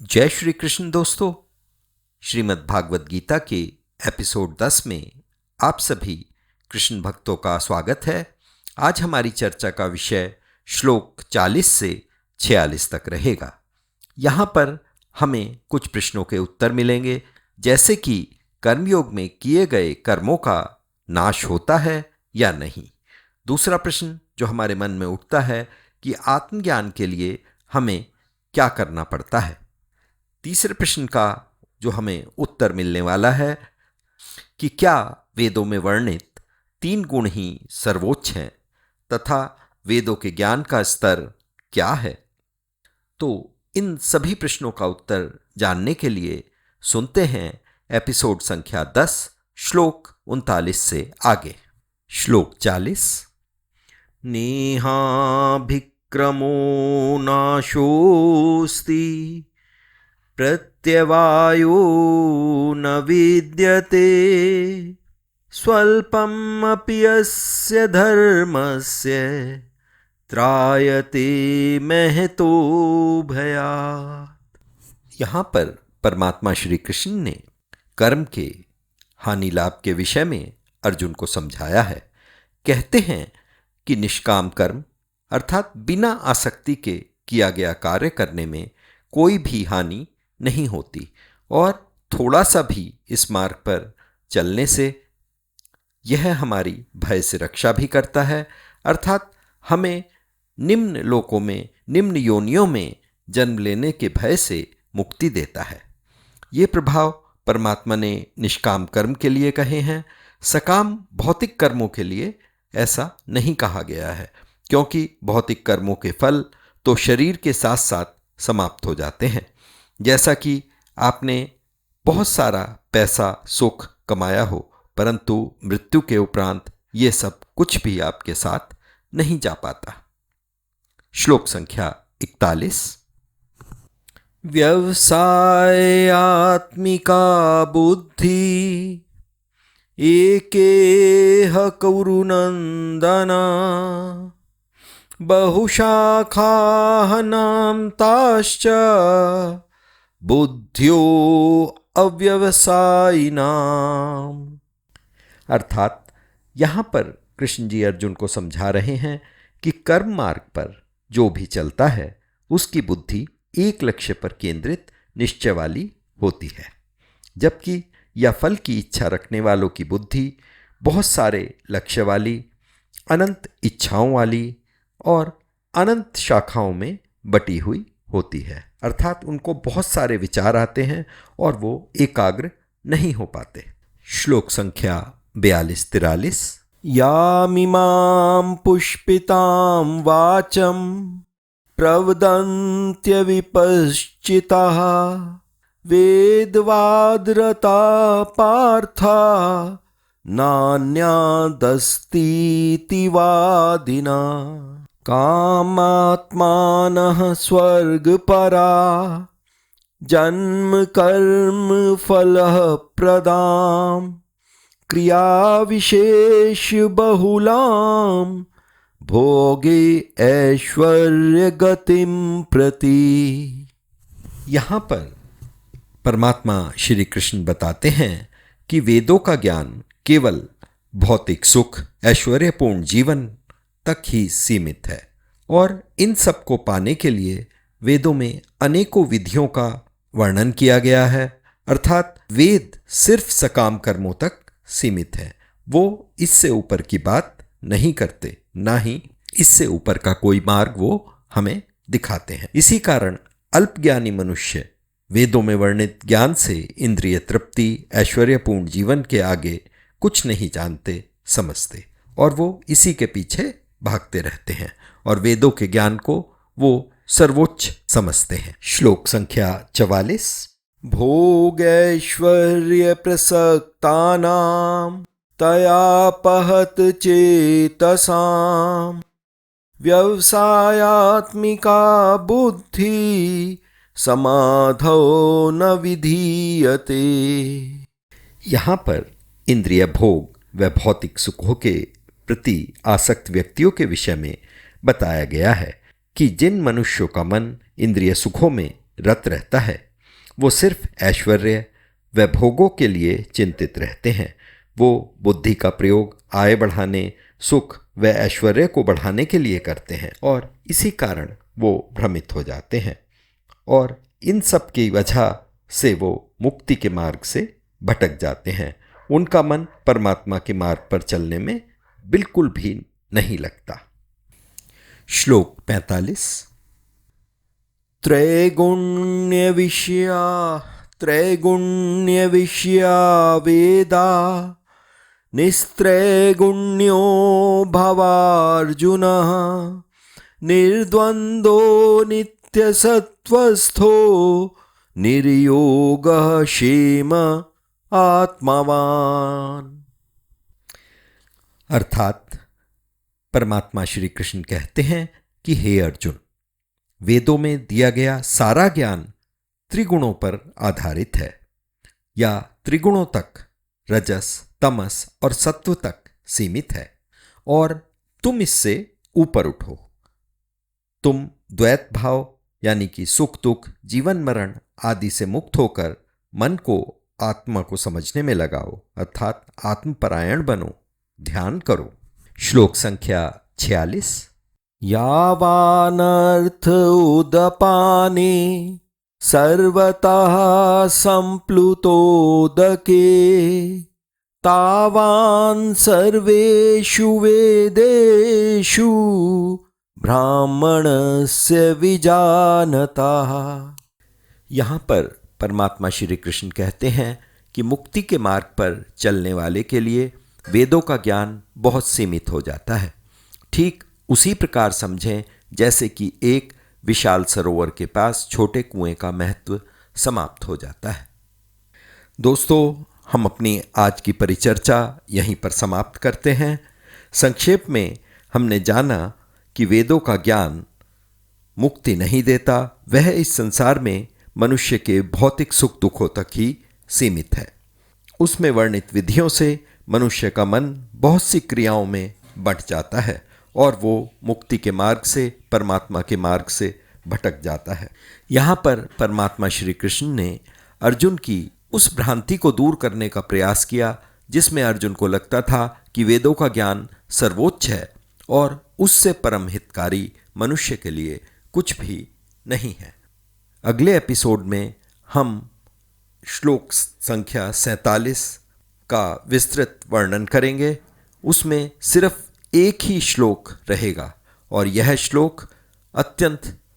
जय श्री कृष्ण दोस्तों। श्रीमद् भागवत गीता के एपिसोड 10 में आप सभी कृष्ण भक्तों का स्वागत है। आज हमारी चर्चा का विषय श्लोक 40 से 46 तक रहेगा। यहाँ पर हमें कुछ प्रश्नों के उत्तर मिलेंगे, जैसे कि कर्मयोग में किए गए कर्मों का नाश होता है या नहीं। दूसरा प्रश्न जो हमारे मन में उठता है कि आत्मज्ञान के लिए हमें क्या करना पड़ता है। तीसरे प्रश्न का जो हमें उत्तर मिलने वाला है कि क्या वेदों में वर्णित 3 गुण ही सर्वोच्च हैं तथा वेदों के ज्ञान का स्तर क्या है। तो इन सभी प्रश्नों का उत्तर जानने के लिए सुनते हैं एपिसोड संख्या 10 श्लोक 39 से आगे। श्लोक 40। नेहाभिक्रमो नाशोस्ति प्रत्यवायो न विद्यते स्वल्पमपि यस्य धर्मस्य त्रायते महतो भयात्। यहाँ पर परमात्मा श्री कृष्ण ने कर्म के हानि लाभ के विषय में अर्जुन को समझाया है। कहते हैं कि निष्काम कर्म अर्थात बिना आसक्ति के किया गया कार्य करने में कोई भी हानि नहीं होती और थोड़ा सा भी इस मार्ग पर चलने से यह हमारी भय से रक्षा भी करता है, अर्थात हमें निम्न लोकों में, निम्न योनियों में जन्म लेने के भय से मुक्ति देता है। ये प्रभाव परमात्मा ने निष्काम कर्म के लिए कहे हैं। सकाम भौतिक कर्मों के लिए ऐसा नहीं कहा गया है, क्योंकि भौतिक कर्मों के फल तो शरीर के साथ साथ समाप्त हो जाते हैं। जैसा कि आपने बहुत सारा पैसा सुख कमाया हो, परंतु मृत्यु के उपरांत ये सब कुछ भी आपके साथ नहीं जा पाता। श्लोक संख्या 41। व्यवसायात्मिका बुद्धि एकेह कौरुनंदना बहुशाखाः नाम्ताश्च बुद्धियो अव्यवसायिनाम्। अर्थात यहाँ पर कृष्ण जी अर्जुन को समझा रहे हैं कि कर्म मार्ग पर जो भी चलता है उसकी बुद्धि एक लक्ष्य पर केंद्रित निश्चय वाली होती है, जबकि या फल की इच्छा रखने वालों की बुद्धि बहुत सारे लक्ष्य वाली, अनंत इच्छाओं वाली और अनंत शाखाओं में बटी हुई होती है। अर्थात उनको बहुत सारे विचार आते हैं और वो एकाग्र नहीं हो पाते। श्लोक संख्या 42-43। यामिमां पुष्पितां वाचं प्रवदन्त्य विपश्चिताः वेदवादरता पार्था नान्यादस्तीति वादिना कामात्मानः स्वर्गपरा जन्म कर्म फलः प्रदां क्रियाविशेष बहुलां भोगे ऐश्वर्य गतिम प्रति। यहाँ पर परमात्मा श्री कृष्ण बताते हैं कि वेदों का ज्ञान केवल भौतिक सुख, ऐश्वर्यपूर्ण जीवन तक ही सीमित है और इन सब को पाने के लिए वेदों में अनेकों विधियों का वर्णन किया गया है। अर्थात वेद सिर्फ सकाम कर्मों तक सीमित है, वो इससे ऊपर की बात नहीं करते, ना ही इससे ऊपर का कोई मार्ग वो हमें दिखाते हैं। इसी कारण अल्पज्ञानी मनुष्य वेदों में वर्णित ज्ञान से इंद्रिय तृप्ति, ऐश्वर्यपूर्ण जीवन के आगे कुछ नहीं जानते समझते और वो इसी के पीछे भागते रहते हैं और वेदों के ज्ञान को वो सर्वोच्च समझते हैं। श्लोक संख्या 44। भोगैश्वर्य प्रसक्तानां तयापहत चेतसां व्यवसायात्मिका बुद्धि समाधौ न विधीयते। यहाँ पर इंद्रिय भोग व भौतिक सुखों के प्रति आसक्त व्यक्तियों के विषय में बताया गया है कि जिन मनुष्यों का मन इंद्रिय सुखों में रत रहता है वो सिर्फ ऐश्वर्य व भोगों के लिए चिंतित रहते हैं। वो बुद्धि का प्रयोग आय बढ़ाने, सुख व ऐश्वर्य को बढ़ाने के लिए करते हैं और इसी कारण वो भ्रमित हो जाते हैं और इन सब की वजह से वो मुक्ति के मार्ग से भटक जाते हैं। उनका मन परमात्मा के मार्ग पर चलने में बिल्कुल भी नहीं लगता। श्लोक 45। त्रैगुण्य विषया वेदा निस्त्रैगुण्यो भवार्जुन निर्द्वंद्वो नित्यसत्वस्थो निर्योगः क्षेम आत्मावान। अर्थात परमात्मा श्री कृष्ण कहते हैं कि हे अर्जुन, वेदों में दिया गया सारा ज्ञान त्रिगुणों पर आधारित है या त्रिगुणों तक, रजस, तमस और सत्व तक सीमित है और तुम इससे ऊपर उठो। तुम द्वैत भाव यानी कि सुख दुख, जीवन मरण आदि से मुक्त होकर मन को आत्मा को समझने में लगाओ, अर्थात आत्मपरायण बनो, ध्यान करो। श्लोक संख्या 46। यावानर्थ उदपाने सर्वतः संप्लुतोदके तावान् सर्वेषु वेदेषु ब्राह्मणस्य विजानतः। यहाँ पर परमात्मा श्री कृष्ण कहते हैं कि मुक्ति के मार्ग पर चलने वाले के लिए वेदों का ज्ञान बहुत सीमित हो जाता है। ठीक उसी प्रकार समझें जैसे कि एक विशाल सरोवर के पास छोटे कुएं का महत्व समाप्त हो जाता है। दोस्तों, हम अपनी आज की परिचर्चा यहीं पर समाप्त करते हैं। संक्षेप में हमने जाना कि वेदों का ज्ञान मुक्ति नहीं देता, वह इस संसार में मनुष्य के भौतिक सुख दुखों तक ही सीमित है। उसमें वर्णित विधियों से मनुष्य का मन बहुत सी क्रियाओं में बंट जाता है और वो मुक्ति के मार्ग से, परमात्मा के मार्ग से भटक जाता है। यहाँ पर परमात्मा श्री कृष्ण ने अर्जुन की उस भ्रांति को दूर करने का प्रयास किया जिसमें अर्जुन को लगता था कि वेदों का ज्ञान सर्वोच्च है और उससे परम हितकारी मनुष्य के लिए कुछ भी नहीं है। अगले एपिसोड में हम श्लोक संख्या 47 का विस्तृत वर्णन करेंगे। उसमें सिर्फ एक ही श्लोक रहेगा और यह श्लोक अत्यंत